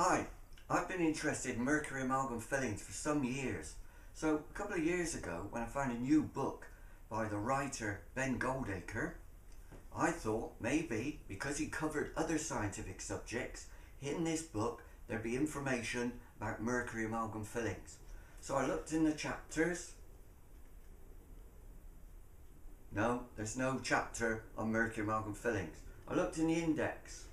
Hi, I've been interested in mercury amalgam fillings for some years. So a couple of years ago, when I found a new book by the writer Ben Goldacre, I thought maybe because he covered other scientific subjects, in this book there'd be information about mercury amalgam fillings. So I looked in the chapters. No, there's no chapter on mercury amalgam fillings. I looked in the index.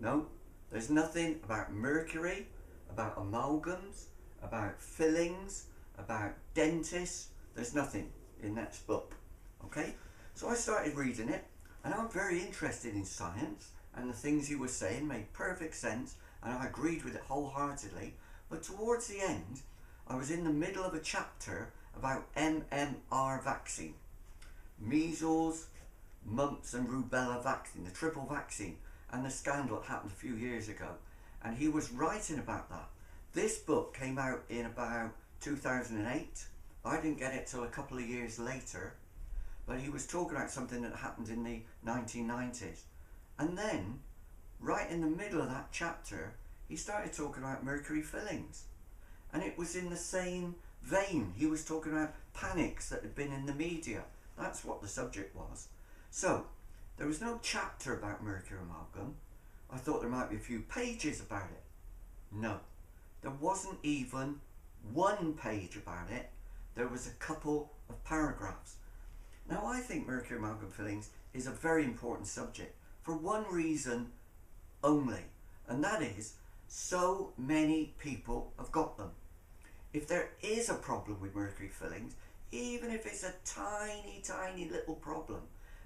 No, there's nothing about mercury, about amalgams, about fillings, about dentists. There's nothing in that book. Okay? So I started reading it, and I'm very interested in science, and the things he was saying made perfect sense, and I agreed with it wholeheartedly. But towards the end, I was in the middle of a chapter about MMR vaccine. Measles, mumps and rubella vaccine, the triple vaccine, and the scandal that happened a few years ago. And he was writing about that. This book came out in about 2008. I didn't get it till a couple of years later. But he was talking about something that happened in the 1990s. And then, right in the middle of that chapter, he started talking about mercury fillings. And it was in the same vein. He was talking about panics that had been in the media. That's what the subject was. So, there was no chapter about mercury amalgam. I thought there might be a few pages about it. No, there wasn't even one page about it. There was a couple of paragraphs. Now, I think mercury amalgam fillings is a very important subject for one reason only, and that is so many people have got them. If there is a problem with mercury fillings, even if it's a tiny little problem,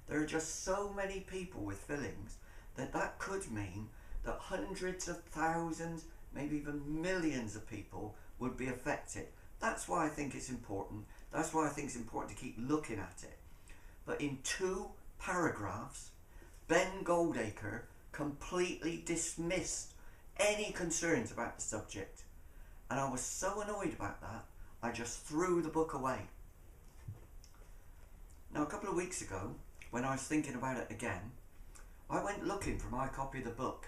there are just so many people with fillings that could mean that hundreds of thousands, maybe even millions of people would be affected. That's why I think it's important. That's why I think it's important to keep looking at it. But in 2 paragraphs, Ben Goldacre completely dismissed any concerns about the subject. And I was so annoyed about that, I just threw the book away. Now, a couple of weeks ago, when I was thinking about it again, I went looking for my copy of the book,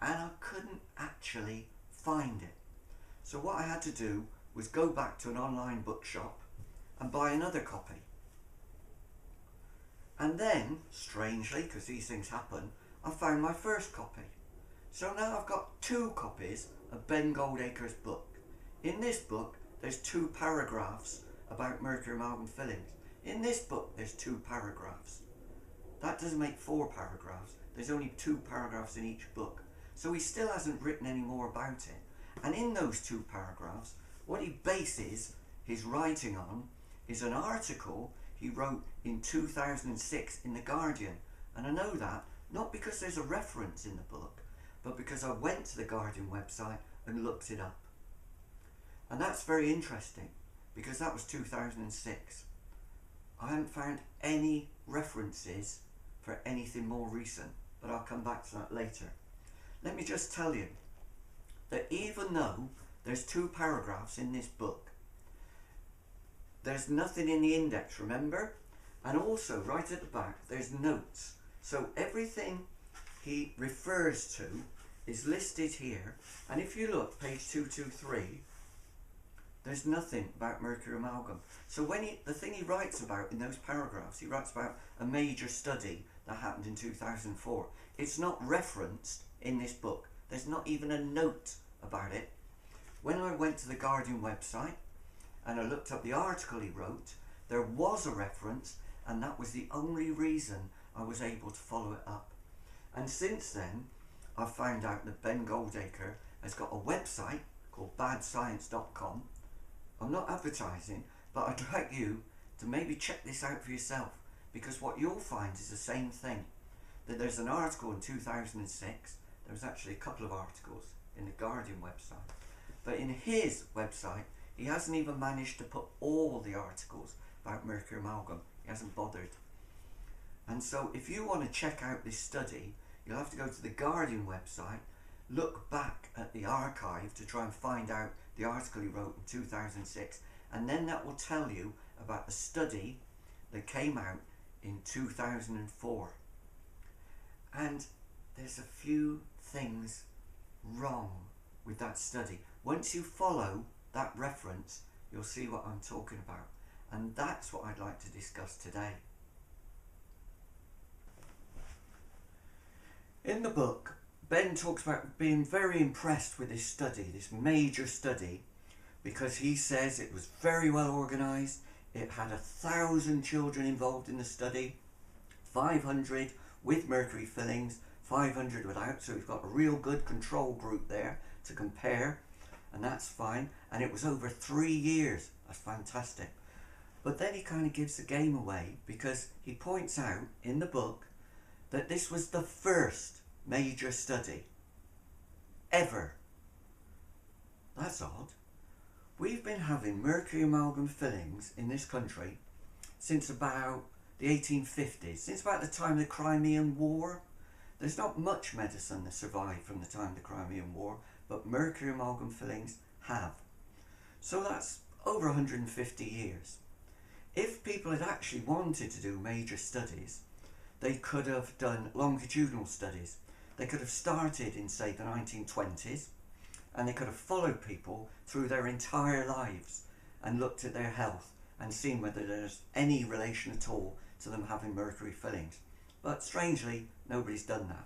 and I couldn't actually find it. So what I had to do was go back to an online bookshop and buy another copy. And then, strangely, because these things happen, I found my first copy. So now I've got 2 copies of Ben Goldacre's book. In this book, there's 2 paragraphs about mercury amalgam fillings. In this book, there's 2 paragraphs. That doesn't make 4 paragraphs. There's only 2 paragraphs in each book. So he still hasn't written any more about it. And in those 2 paragraphs, what he bases his writing on is an article he wrote in 2006 in The Guardian. And I know that not because there's a reference in the book, but because I went to the Guardian website and looked it up. And that's very interesting, because that was 2006. I haven't found any references for anything more recent, but I'll come back to that later. Let me just tell you that even though there's 2 paragraphs in this book, there's nothing in the index, remember? And also, right at the back, there's notes. So everything he refers to is listed here. And if you look, page 223, there's nothing about mercury amalgam. So the thing he writes about in those paragraphs, he writes about a major study that happened in 2004. It's not referenced in this book. There's not even a note about it. When I went to the Guardian website and I looked up the article he wrote, there was a reference, and that was the only reason I was able to follow it up. And since then, I've found out that Ben Goldacre has got a website called badscience.com. I'm not advertising, but I'd like you to maybe check this out for yourself, because what you'll find is the same thing. That there's an article in 2006, there was actually a couple of articles in the Guardian website, but in his website he hasn't even managed to put all the articles about mercury amalgam. He hasn't bothered. And so if you want to check out this study, you'll have to go to the Guardian website, look back at the archive to try and find out the article he wrote in 2006, and then that will tell you about the study that came out in 2004. And there's a few things wrong with that study. Once you follow that reference, you'll see what I'm talking about. And that's what I'd like to discuss today. In the book, Ben talks about being very impressed with this study, this major study, because he says it was very well organised. It had 1,000 children involved in the study, 500 with mercury fillings, 500 without, so we've got a real good control group there to compare, and that's fine. And it was over 3 years. That's fantastic. But then he kind of gives the game away, because he points out in the book that this was the first major study ever. That's odd. We've been having mercury amalgam fillings in this country since about the 1850s, since about the time of the Crimean War. There's not much medicine that survived from the time of the Crimean War, but mercury amalgam fillings have. So that's over 150 years. If people had actually wanted to do major studies, they could have done longitudinal studies. They could have started in, say, the 1920s, and they could have followed people through their entire lives and looked at their health and seen whether there's any relation at all to them having mercury fillings. But strangely, nobody's done that.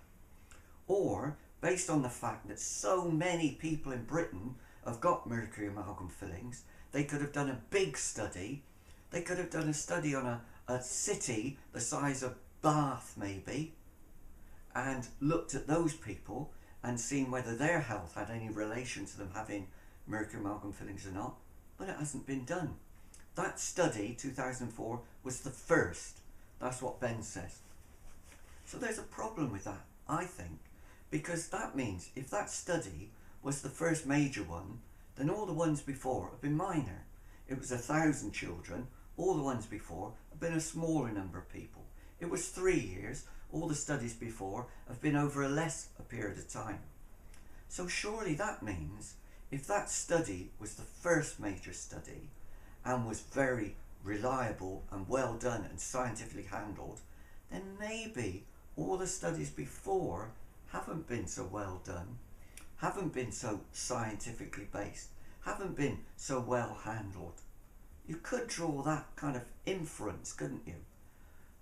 Or, based on the fact that so many people in Britain have got mercury amalgam fillings, they could have done a big study. They could have done a study on a city the size of Bath, maybe, and looked at those people and seen whether their health had any relation to them having mercury amalgam fillings or not. But it hasn't been done. That study, 2004, was the first. That's what Ben says. So there's a problem with that, I think, because that means if that study was the first major one, then all the ones before have been minor. It was 1,000 children. All the ones before have been a smaller number of people. It was 3 years. All the studies before have been over a period of time. So surely that means if that study was the first major study and was very reliable and well done and scientifically handled, then maybe all the studies before haven't been so well done, haven't been so scientifically based, haven't been so well handled. You could draw that kind of inference, couldn't you?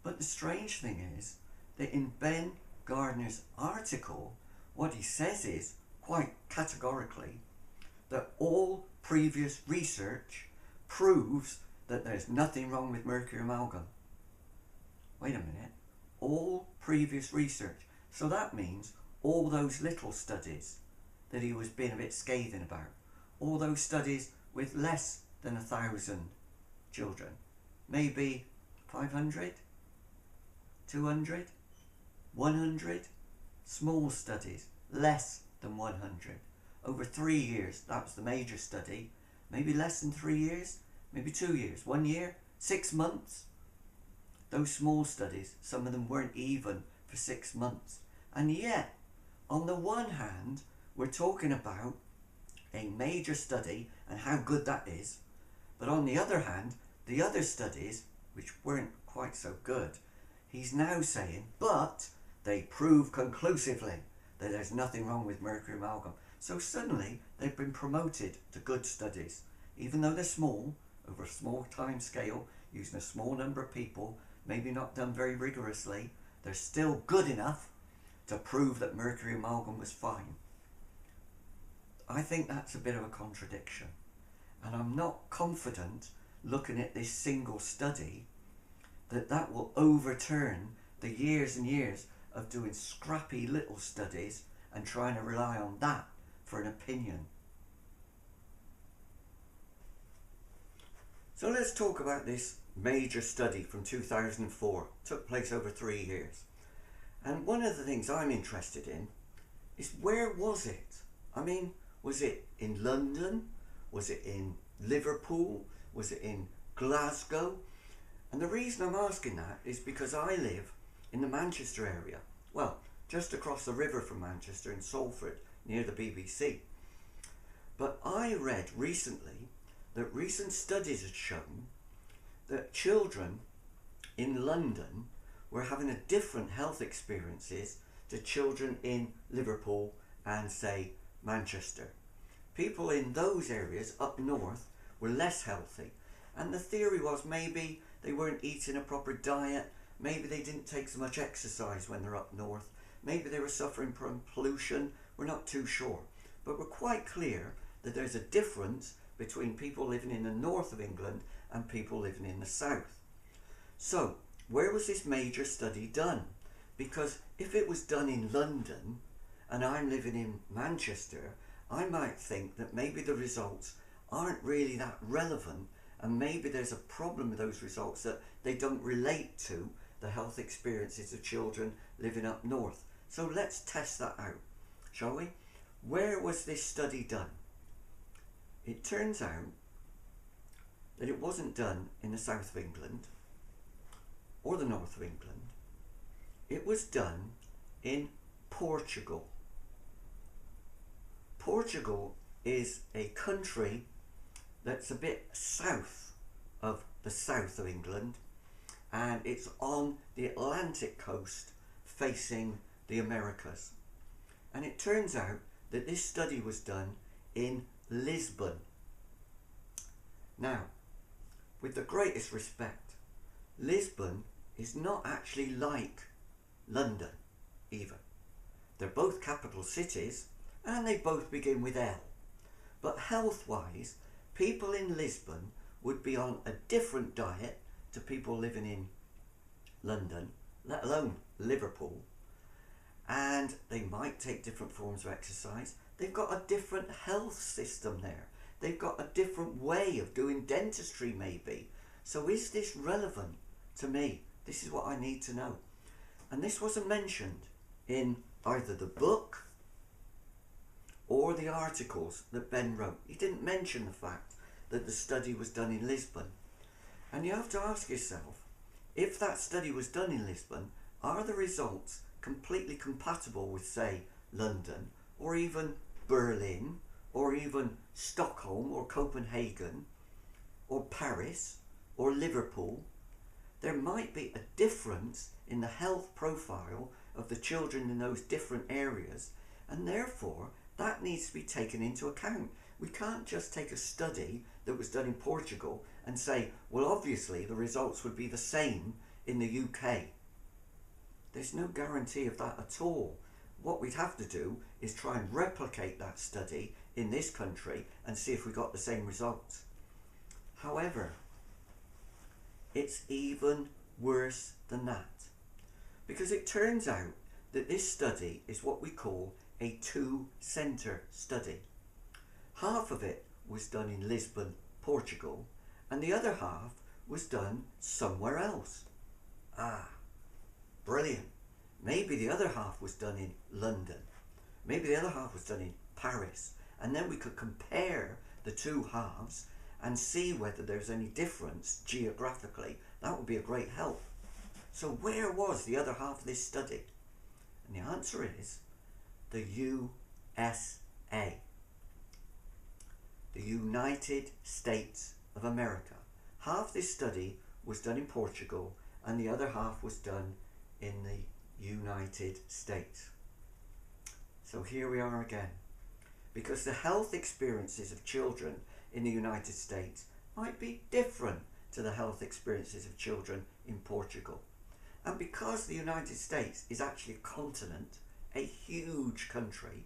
But the strange thing is that in Ben Gardner's article, what he says is, quite categorically, that all previous research proves that there's nothing wrong with mercury amalgam. Wait a minute. All previous research. So that means all those little studies that he was being a bit scathing about, all those studies with less than 1,000 children, maybe 500, 200, 100, small studies, less than 100. Over 3 years, that was the major study. Maybe less than 3 years, maybe 2 years, 1 year, 6 months. Those small studies, some of them weren't even for 6 months. And yet, on the one hand, we're talking about a major study and how good that is. But on the other hand, the other studies, which weren't quite so good, he's now saying, but they prove conclusively that there's nothing wrong with mercury amalgam. So suddenly they've been promoted to good studies, even though they're small, over a small time scale, using a small number of people, maybe not done very rigorously. They're still good enough to prove that mercury amalgam was fine. I think that's a bit of a contradiction, and I'm not confident, looking at this single study, that that will overturn the years and years of doing scrappy little studies and trying to rely on that for an opinion. So let's talk about this major study from 2004. It took place over 3 years. And one of the things I'm interested in is, where was it? I mean, was it in London? Was it in Liverpool? Was it in Glasgow? And the reason I'm asking that is because I live in the Manchester area. Well, just across the river from Manchester in Salford, near the BBC. But I read recently that recent studies had shown that children in London were having a different health experiences to children in Liverpool and, say, Manchester. People in those areas up north were less healthy, and the theory was maybe they weren't eating a proper diet, maybe they didn't take so much exercise when they're up north, maybe they were suffering from pollution, we're not too sure. But we're quite clear that there's a difference between people living in the north of England and people living in the south. So, where was this major study done? Because if it was done in London and I'm living in Manchester, I might think that maybe the results aren't really that relevant, and maybe there's a problem with those results, that they don't relate to the health experiences of children living up north. So let's test that out, shall we? Where was this study done? It turns out that it wasn't done in the south of England or the north of England. It was done in Portugal. Portugal is a country that's a bit south of the south of England, and it's on the Atlantic coast facing the Americas. And it turns out that this study was done in Lisbon. Now, with the greatest respect, Lisbon is not actually like London either. They're both capital cities and they both begin with L. But health-wise, people in Lisbon would be on a different diet to people living in London, let alone Liverpool. And they might take different forms of exercise. They've got a different health system there. They've got a different way of doing dentistry maybe. So is this relevant to me? This is what I need to know. And this wasn't mentioned in either the book or the articles that Ben wrote. He didn't mention the fact that the study was done in Lisbon. And you have to ask yourself, if that study was done in Lisbon, are the results completely compatible with, say, London, or even Berlin, or even Stockholm, or Copenhagen, or Paris, or Liverpool? There might be a difference in the health profile of the children in those different areas, and therefore that needs to be taken into account. We can't just take a study that was done in Portugal and say, well, obviously the results would be the same in the UK. There's no guarantee of that at all. What we'd have to do is try and replicate that study in this country and see if we got the same results. However, it's even worse than that, because it turns out that this study is what we call a two-centre study. Half of it was done in Lisbon, Portugal, and the other half was done somewhere else. Ah, brilliant. Maybe the other half was done in London. Maybe the other half was done in Paris. And then we could compare the two halves and see whether there's any difference geographically. That would be a great help. So where was the other half of this study? And the answer is the USA. The United States of America. Half this study was done in Portugal and the other half was done in the United States. So here we are again. Because the health experiences of children in the United States might be different to the health experiences of children in Portugal. And because the United States is actually a continent, a huge country,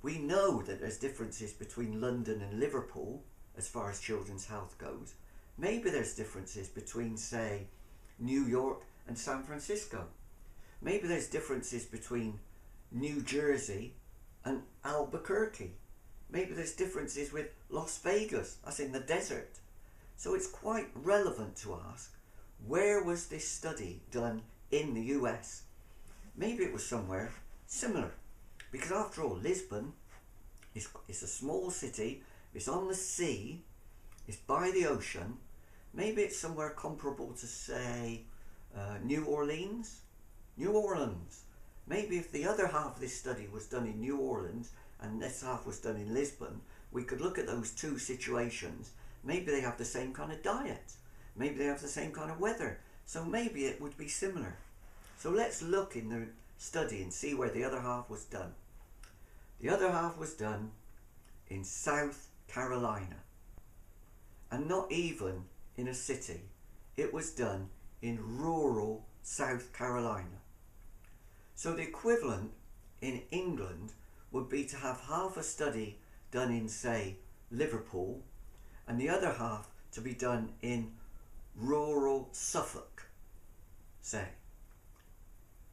we know that there's differences between London and Liverpool as far as children's health goes. Maybe there's differences between, say, New York and San Francisco. Maybe there's differences between New Jersey and Albuquerque. Maybe there's differences with Las Vegas, that's in the desert. So it's quite relevant to ask, where was this study done in the US? Maybe it was somewhere similar, because after all, Lisbon is a small city, it's on the sea, it's by the ocean. Maybe it's somewhere comparable to, say, New Orleans. Maybe if the other half of this study was done in New Orleans and this half was done in Lisbon, we could look at those two situations. Maybe they have the same kind of diet. Maybe they have the same kind of weather. So maybe it would be similar. So let's look in the study and see where the other half was done. The other half was done in South Carolina, and not even in a city. It was done in rural South Carolina. So the equivalent in England would be to have half a study done in, say, Liverpool, and the other half to be done in rural Suffolk, say.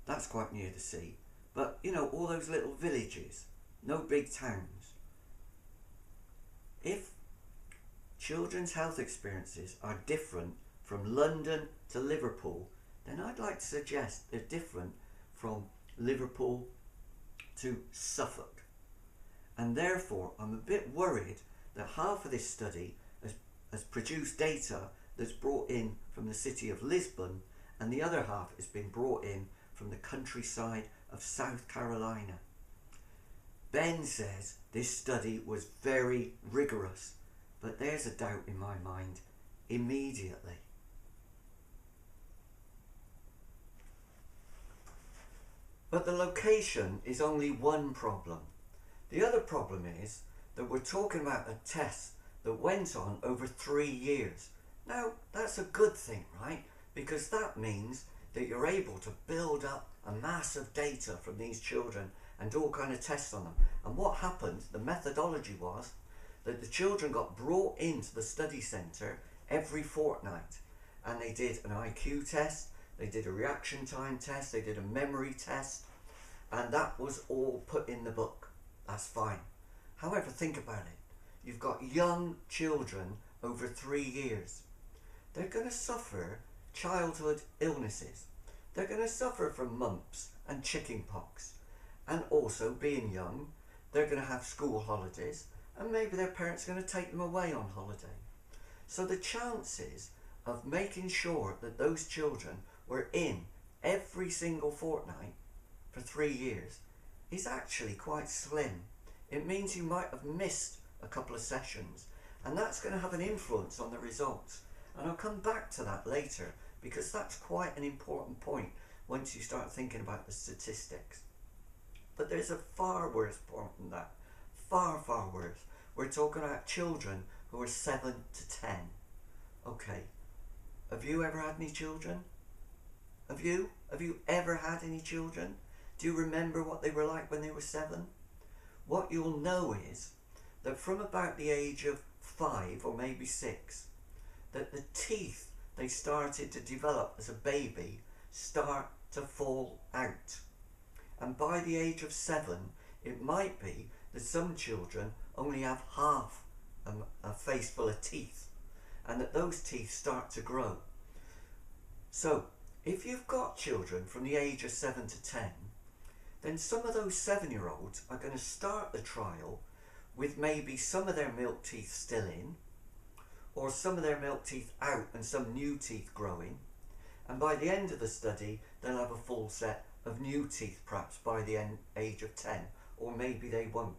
That's quite near the sea. But, you know, all those little villages, no big towns. If children's health experiences are different from London to Liverpool, then I'd like to suggest they're different from Liverpool to Suffolk. And therefore, I'm a bit worried that half of this study has produced data that's brought in from the city of Lisbon, and the other half has been brought in from the countryside of South Carolina. Ben says this study was very rigorous, but there's a doubt in my mind immediately. But the location is only one problem. The other problem is that we're talking about a test that went on over 3 years. Now, that's a good thing, right? Because that means that you're able to build up a mass of data from these children and do all kind of tests on them. And what happened, the methodology was that the children got brought into the study centre every fortnight, and they did an IQ test, they did a reaction time test, they did a memory test, and that was all put in the book. That's fine. However, think about it. You've got young children over 3 years. They're going to suffer childhood illnesses. They're going to suffer from mumps and chickenpox. And also, being young, they're going to have school holidays, and maybe their parents are going to take them away on holiday. So the chances of making sure that those children were in every single fortnight for 3 years is actually quite slim. It means you might have missed a couple of sessions, and that's going to have an influence on the results. And I'll come back to that later, because that's quite an important point once you start thinking about the statistics. But there's a far worse point than that. Far, far worse. We're talking about children who are 7 to 10. Okay, have you ever had any children? Have you? Have you ever had any children? Do you remember what they were like when they were 7? What you'll know is that from about the age of 5 or maybe 6, that the teeth they started to develop as a baby start to fall out. And by the age of 7, it might be that some children only have half a face full of teeth, and that those teeth start to grow. So, if you've got children from the age of 7 to 10, then some of those 7-year-olds are going to start the trial with maybe some of their milk teeth still in, or some of their milk teeth out and some new teeth growing, and by the end of the study they'll have a full set of new teeth perhaps by the age of 10, or maybe they won't.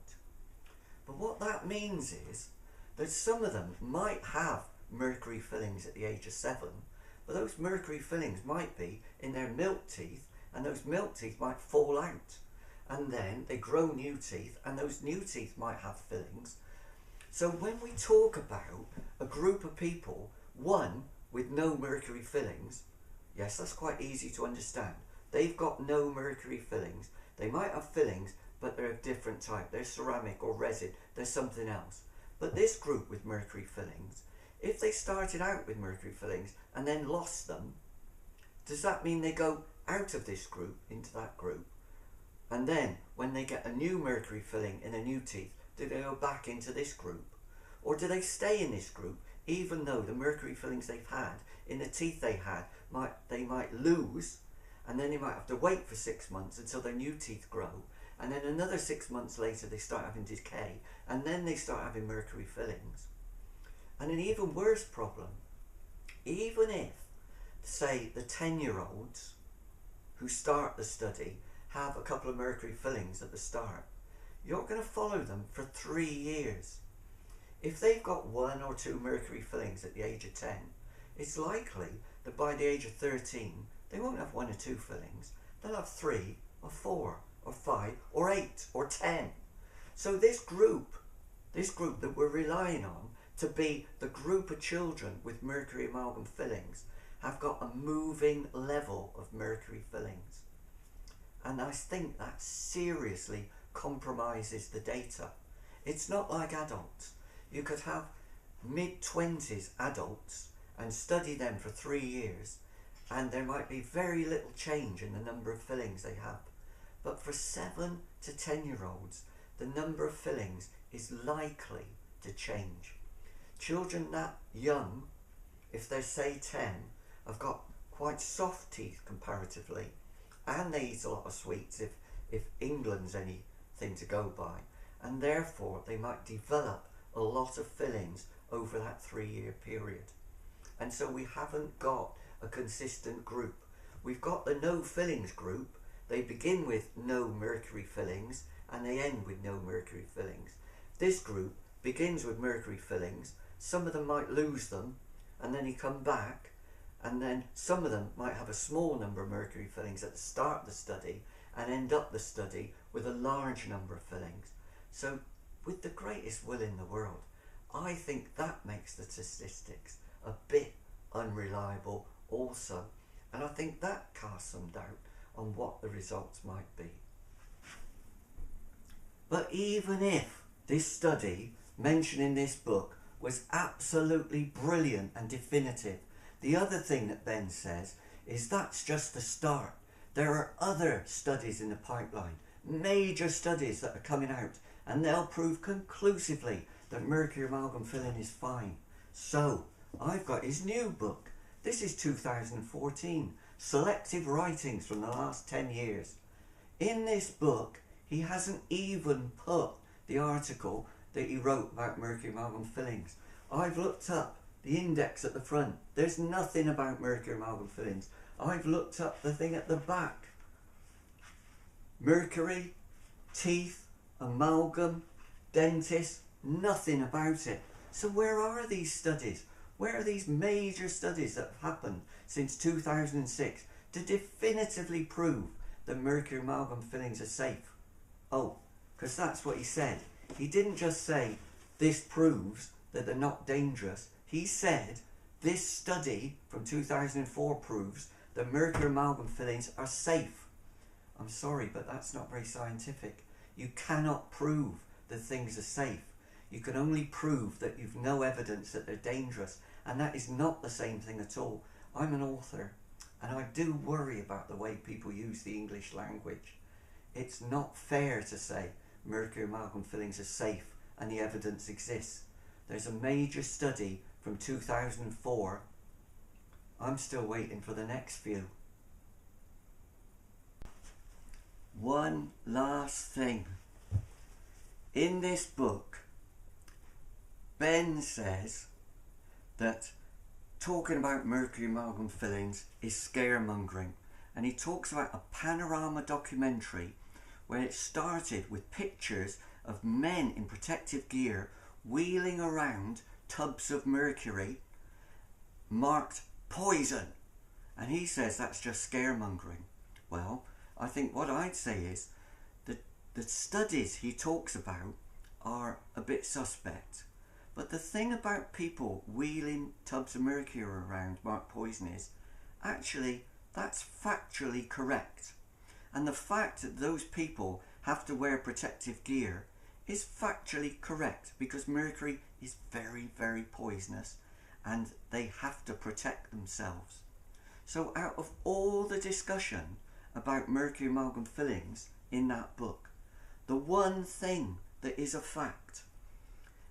But what that means is that some of them might have mercury fillings at the age of 7, but those mercury fillings might be in their milk teeth, and those milk teeth might fall out, and then they grow new teeth, and those new teeth might have fillings. So when we talk about a group of people, one with no mercury fillings, yes, that's quite easy to understand. They've got no mercury fillings. They might have fillings, but they're of different type. They're ceramic or resin. They're something else. But this group with mercury fillings, if they started out with mercury fillings and then lost them, does that mean they go out of this group into that group? And then when they get a new mercury filling in a new teeth, do they go back into this group? Or do they stay in this group even though the mercury fillings they've had in the teeth they had, they might lose, and then they might have to wait for 6 months until their new teeth grow, and then another 6 months later they start having decay, and then they start having mercury fillings. And an even worse problem, even if, say, the 10-year-olds who start the study have a couple of mercury fillings at the start, you're going to follow them for 3 years. If they've got 1 or 2 mercury fillings at the age of 10, it's likely that by the age of 13 they won't have 1 or 2 fillings. They'll have 3 or 4 or 5 or 8 or 10. So this group that we're relying on to be the group of children with mercury amalgam fillings have got a moving level of mercury fillings. And I think that seriously compromises the data. It's not like adults. You could have mid-20s adults and study them for 3 years, and there might be very little change in the number of fillings they have. But for 7 to 10-year-olds, the number of fillings is likely to change. Children that young, if they're say 10, have got quite soft teeth comparatively, and they eat a lot of sweets if England's anything to go by, and therefore they might develop a lot of fillings over that 3-year period. And so we haven't got a consistent group. We've got the no fillings group. They begin with no mercury fillings and they end with no mercury fillings. This group begins with mercury fillings. Some of them might lose them and then you come back, and then some of them might have a small number of mercury fillings at the start of the study and end up the study with a large number of fillings. So with the greatest will in the world, I think that makes the statistics a bit unreliable also, and I think that casts some doubt on what the results might be. But even if this study mentioned in this book was absolutely brilliant and definitive, the other thing that Ben says is that's just the start. There are other studies in the pipeline, major studies that are coming out, and they'll prove conclusively that mercury amalgam filling is fine. So I've got his new book. This is 2014, Selective Writings from the Last 10 Years. In this book, he hasn't even put the article that he wrote about mercury amalgam fillings. I've looked up the index at the front. There's nothing about mercury amalgam fillings. I've looked up the thing at the back. Mercury, teeth, amalgam, dentist, nothing about it. So where are these studies? Where are these major studies that have happened since 2006 to definitively prove that mercury amalgam fillings are safe? Oh, because that's what he said. He didn't just say this proves that they're not dangerous. He said this study from 2004 proves that mercury amalgam fillings are safe. I'm sorry, but that's not very scientific. You cannot prove that things are safe. You can only prove that you've no evidence that they're dangerous, and that is not the same thing at all. I'm an author, and I do worry about the way people use the English language. It's not fair to say mercury amalgam fillings are safe and the evidence exists. There's a major study from 2004. I'm still waiting for the next few. One last thing. In this book, Ben says that talking about mercury amalgam fillings is scaremongering, and he talks about a panorama documentary where it started with pictures of men in protective gear wheeling around tubs of mercury marked poison, and he says that's just scaremongering. Well, I think what I'd say is that the studies he talks about are a bit suspect. But the thing about people wheeling tubs of mercury around marked poison is, actually, that's factually correct. And the fact that those people have to wear protective gear is factually correct, because mercury is very, very poisonous and they have to protect themselves. So out of all the discussion about mercury amalgam fillings in that book, the one thing that is a fact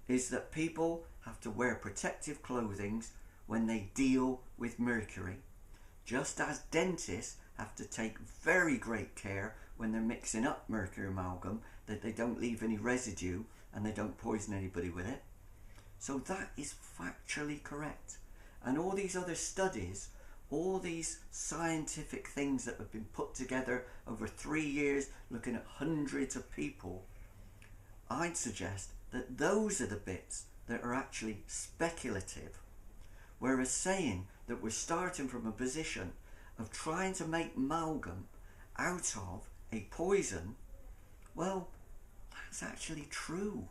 is that people have to wear protective clothing when they deal with mercury, just as dentists have to take very great care when they're mixing up mercury amalgam that they don't leave any residue and they don't poison anybody with it. So that is factually correct. And all these other studies, all these scientific things that have been put together over 3 years looking at hundreds of people, I'd suggest that those are the bits that are actually speculative. Whereas saying that we're starting from a position of trying to make amalgam out of a poison, well, that's actually true.